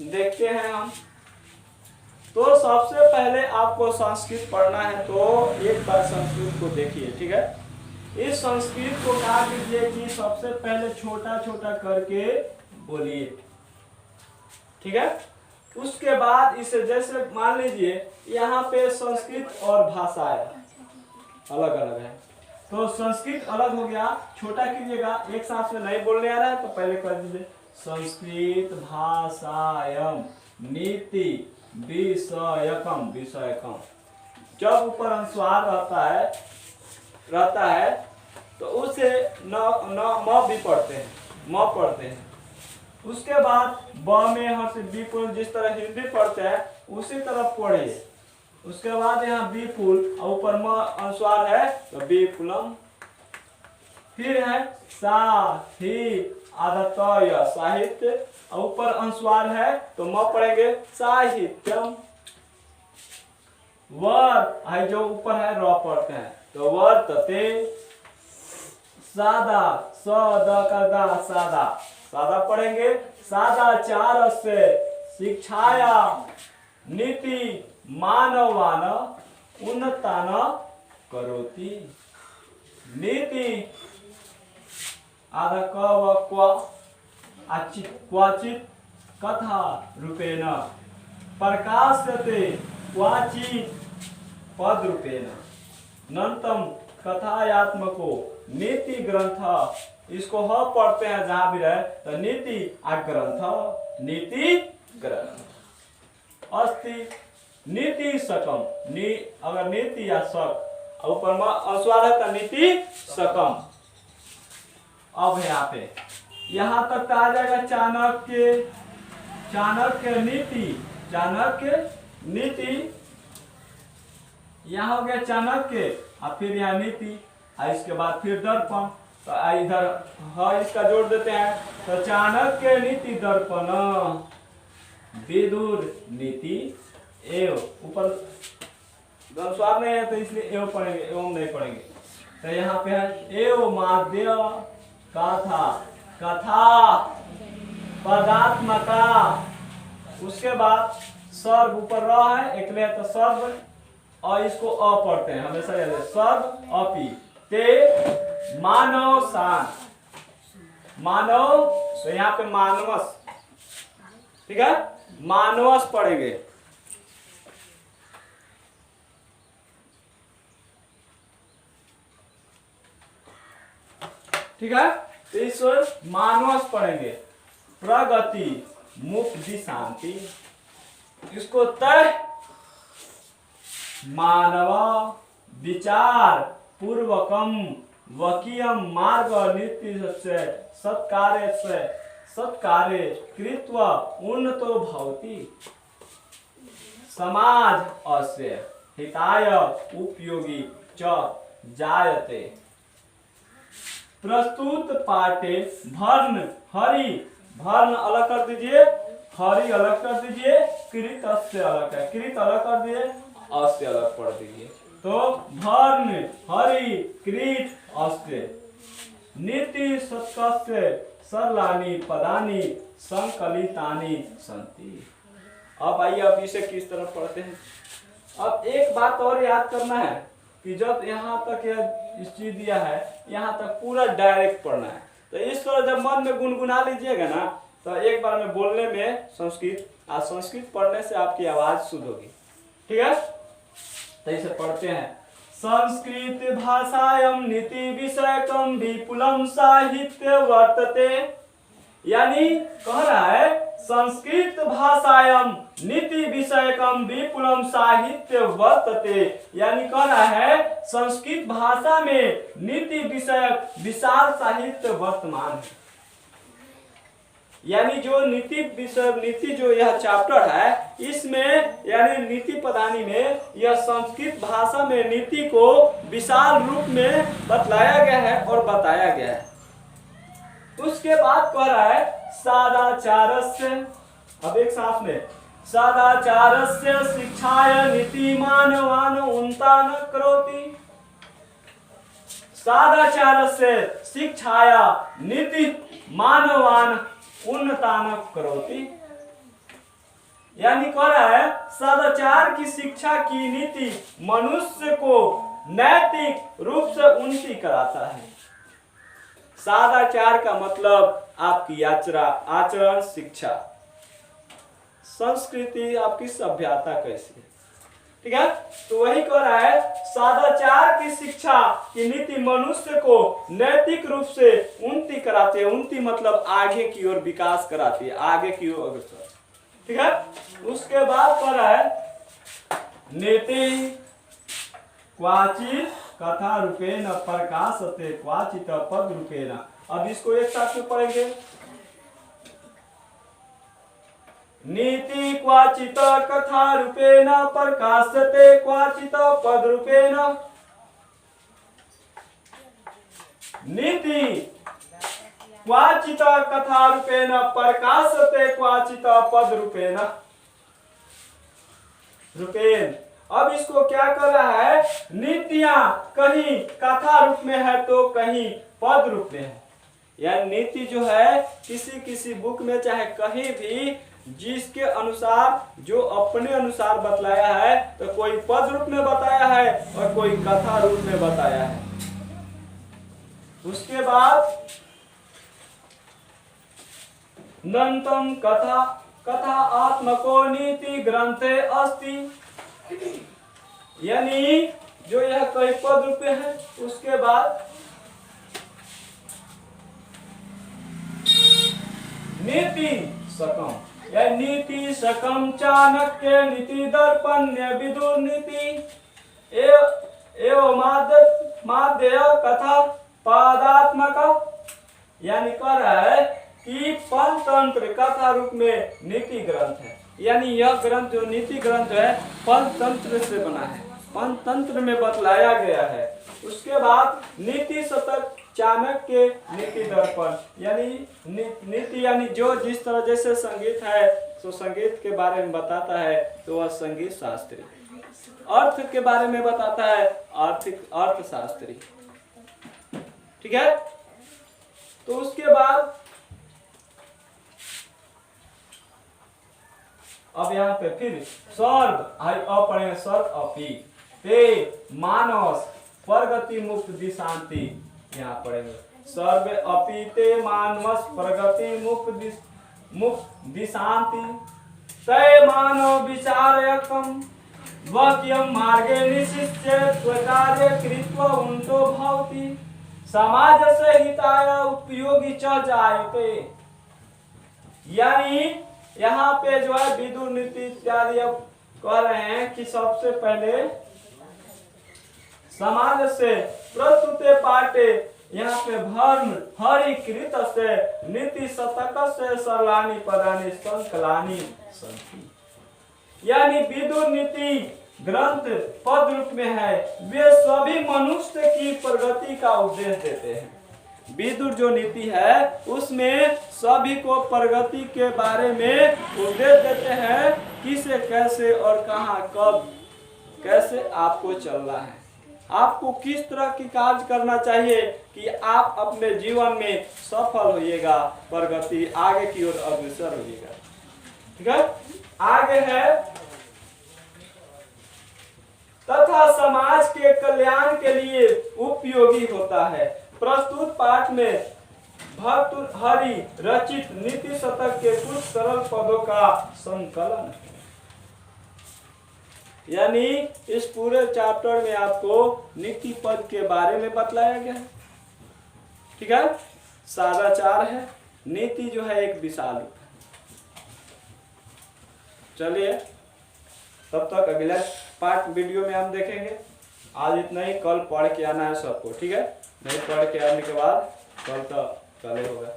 देखते हैं हम। तो सबसे पहले आपको संस्कृत पढ़ना है, तो एक बार संस्कृत को देखिए, ठीक है। इस संस्कृत को क्या कीजिए कि सबसे पहले छोटा छोटा करके बोलिए, ठीक है। उसके बाद इसे जैसे मान लीजिए यहाँ पे संस्कृत और भाषाएं अलग अलग है, तो संस्कृत अलग हो गया, छोटा कीजिएगा, एक साथ में नहीं बोलने आ रहा है तो पहले कर दीजिए संस्कृत भाषायम नीति विषयकम विषयकम। जब ऊपर अनुस्वार रहता है तो उसे म भी पढ़ते हैं, म पढ़ते हैं। उसके बाद ब में हर्ष विपुल, जिस तरह हिंदी पढ़ते हैं उसी तरह पढ़िए। उसके बाद यहाँ विपुल और ऊपर म अनुस्वार है तो विपुलम। फिर है साहित्य आदतय साहित्य, और ऊपर अनुस्वार है तो म पढ़ेंगे साहित्यम। वर है जो ऊपर है र पढ़ते हैं तो वर्तते। सादा सदा सादा सादा पढ़ेंगे सादाचार से शिक्षाया नीति मानवान उन्नतान करोति। नीति आधा क व क्व क्वचित कथा रूपेण प्रकाशते क्वचित पद रूपेण नंतम कथायात्मको नीति ग्रंथ। इसको ह पढ़ते हैं जहां भी रहे तो नीति ग्रंथ, नीति ग्रंथ अस्ति नीति सकम। अगर नीति या सक ऊपर में अनुस्वार है तो नीति सकम। अब यहाँ तक आ जाएगा चाणक्य, चाणक्य नीति, चाणक्य नीति, यहाँ हो गया चाणक्य और फिर यहाँ नीति, और इसके बाद फिर दर्पण। तो इधर हाँ इसका जोड़ देते हैं तो चाणक्य नीति दर्पण विदुर नीति एव। ऊपर अनुस्वार नहीं है तो इसलिए एव पढ़ेंगे, एवं नहीं पढ़ेंगे। तो यहाँ पे है एव माध्य कथा, कथा पदात्मका। उसके बाद सर्व ऊपर रहा है एक ले तो सर्व, और इसको अ पढ़ते हैं हमेशा याद है, सर्व अपि ते मानव सान, मानव तो यहाँ पे मानवस, ठीक है, मानवस पढ़ेंगे। ठीक है, तो इस मानवस पढ़ेंगे। प्रगति मुक्ति शांति, इसको तय मानव विचार पूर्वकम वकीयम मार्ग नीति से सत्कार्य कृत्वा उन्नतो भवति समाज अस्य हिताय उपयोगी च जायते। प्रस्तुत पाठे भर्ण हरि, भर्ण अलग कर दीजिए, हरि अलग कर दीजिए, कृत अस्य अलग है, कृत अलग कर दीजिए, अस्य अलग पढ़ दीजिए। तो भर्ण हरि कृत अस्य नीति सत्कस्य सरलानि पदानि संकलितानि सन्ति। अब आइए अब इसे किस तरह पढ़ते हैं। अब एक बात और याद करना है कि जब यहाँ तक यह चीज दिया है यहाँ तक पूरा डायरेक्ट पढ़ना है। तो इस तरह जब मन में गुनगुना लीजिएगा ना तो एक बार में बोलने में संस्कृत पढ़ने से आपकी आवाज शुद्ध होगी। ठीक है, तो इसे पढ़ते हैं। संस्कृत भाषायम नीति विषयकम विपुलम साहित्य वर्तते, यानी कह रहा है संस्कृत भाषायम नीति विषयकम विपुलम साहित्य वर्तते, यानी कह रहा है संस्कृत भाषा में नीति विषयक विशाल साहित्य वर्तमान है। यानी जो नीति विषय नीति जो यह चैप्टर है इसमें यानी नीति पदानी में यह संस्कृत भाषा में नीति को विशाल रूप में बतलाया गया है और बताया गया है। उसके बाद कह रहा है सदाचारस्य, अब एक साथ में सदाचारस्य शिक्षाय नीति मानवान उन्नतान करोति। सदाचारस्य शिक्षाय नीति मानवान उन्नतान करोति। यानी कह रहा है सदाचार की शिक्षा की नीति मनुष्य को नैतिक रूप से उन्नति कराता है। सदाचार का मतलब आपकी आचरण शिक्षा, संस्कृति, आपकी सभ्यता कैसी है, ठीक है। तो वही कह रहा है सदाचार की शिक्षा की नीति मनुष्य को नैतिक रूप से उन्नति कराती है। उन्नति मतलब आगे की ओर विकास कराती है, आगे की ओर अग्रसर, ठीक है। उसके बाद कह रहा है नीति क्वाचित कथा रूपेण प्रकाशते क्वाचित पद रूपेण। अब इसको एक साथ में पढ़ेंगे। नीति क्वाचित कथा रूपेण प्रकाशते क्वाचित पद रूपेण। नीति क्वाचित कथा रूपेण प्रकाशते क्वाचित पद रूपेण। अब इसको क्या कर रहा है, नीतियां कहीं कथा रूप में है तो कहीं पद रूप में है। यानी नीति जो है किसी बुक में चाहे कहीं भी जिसके अनुसार जो अपने अनुसार बतलाया है, तो कोई पद रूप में बताया है और कोई कथा रूप में बताया है। उसके बाद नंतम कथा आत्मको नीति ग्रंथे अस्ति। यानी जो यह कई पद रूप है, उसके बाद नीति सकम, या नीति सकम चाणक्य नीति दर्पण्य विदुर नीति एवं माध्यय कथा पादात्मक। यानी कह रहा है कि पंचतंत्र कथा रूप में नीति ग्रंथ है। यानी यह ग्रंथ जो नीति ग्रंथ है पंचतंत्र से बना है, पंचतंत्र में बतलाया गया है। उसके बाद नीति शतक चाणक्य नीति दर्पण, यानी नीति यानी जो जिस तरह जैसे संगीत है तो संगीत के बारे में बताता है तो वह संगीत शास्त्री, अर्थ के बारे में बताता है अर्थशास्त्री, ठीक है। तो उसके बाद अब यहाँ पे फिर सर्व पढ़ेंगे, सर्व अपी ते मानस प्रगति मुक्त दिशांति। यहाँ पढ़ेंगे सर्व अपी ते मानस प्रगति मुक्त दिशांति तय मानव विचारयकम वाक्यम मार्गे निशिष्य स्वकार्य कृत्वा उन्तो भवति समाज से हिताय उपयोगी च जायते। यानी यहाँ पे जो है विदुर नीति इत्यादि अब कह रहे हैं कि सबसे पहले समाज से प्रस्तुते पाटे, यहाँ पे धर्म हरिकृत से नीति शतक से सरलानी पदानी संकलानी संति। यानी विदुर नीति ग्रंथ पद रूप में है, वे सभी मनुष्य की प्रगति का उपदेश देते हैं। विदुर जो नीति है उसमें सभी को प्रगति के बारे में उपदेश देते हैं, किसे कैसे और कहां कब कैसे आपको चलना है, आपको किस तरह की कार्य करना चाहिए कि आप अपने जीवन में सफल होइएगा, प्रगति आगे की ओर अग्रसर होइएगा, ठीक है। आगे है तथा समाज के कल्याण के लिए उपयोगी होता है। प्रस्तुत पाठ में भर्तृहरि रचित नीति शतक के कुछ सरल पदों का संकलन है। यानी इस पूरे चैप्टर में आपको नीति पद के बारे में बतलाया गया है, ठीक है। सदाचार है, नीति जो है एक विशाल रूप है। चलिए तब तक अगला पार्ट वीडियो में हम देखेंगे। आज इतना ही, कल पढ़ के आना है सबको, ठीक है। नहीं पढ़ के आने के बाद कल तो कल होगा।